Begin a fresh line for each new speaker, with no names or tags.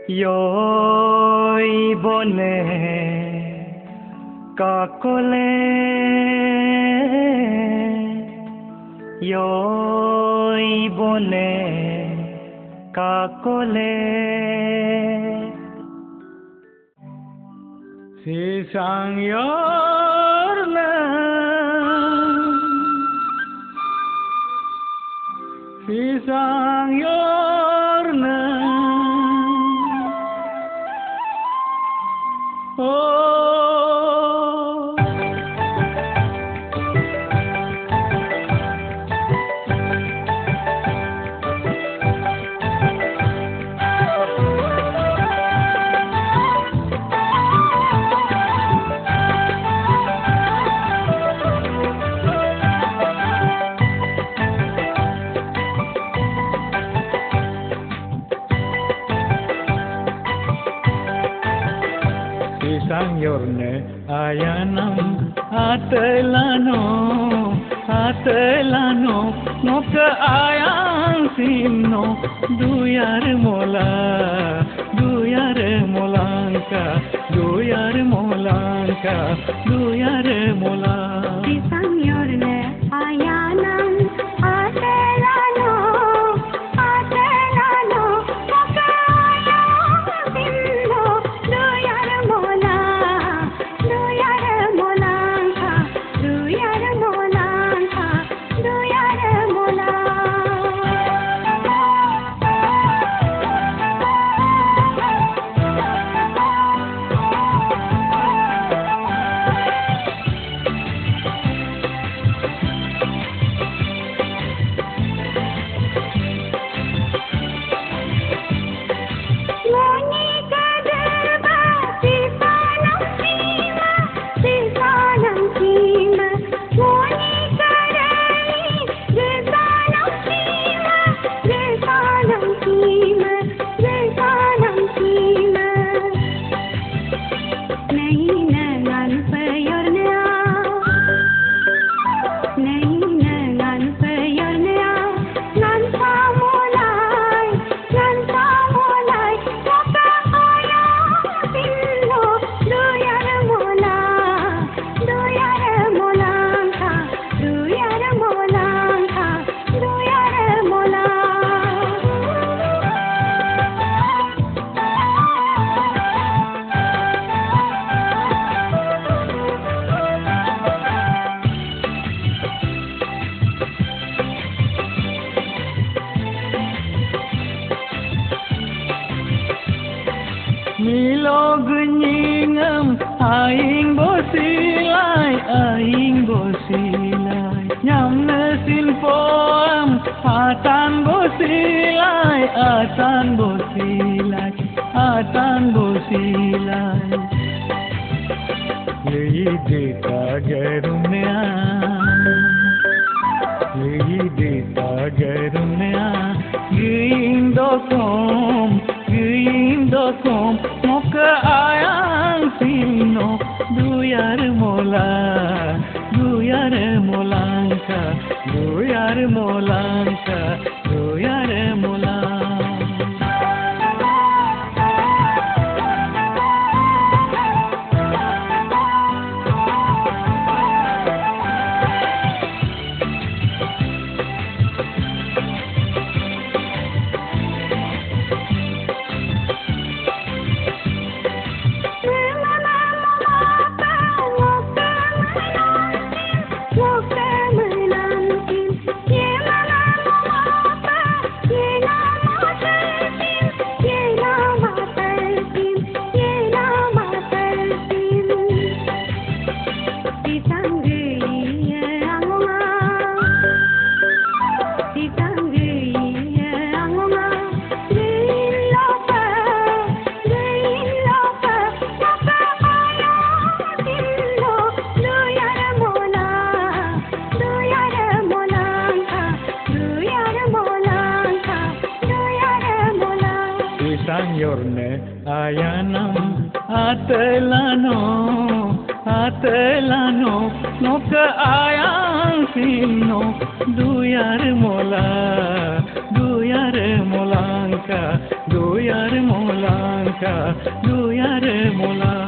Yoi bone kakole Yoi bone kakole Sisang yorna Sisang yorna Oh, Sisang yorne ayanam atelano noka ayang sinno duyar molanka duyar mola
Sisang yorne ayanam atelano noka ayang sinno duyar molanka duyar mola
Milog nyingam aing bosilai nyam nesin poam atan bosilai Yei deta gerumya Gindokom moka ayang sinno duyar molanka Sisang yorne ayanam atelano noka ayang sinno duyar molanka duyar molang langka duyare molang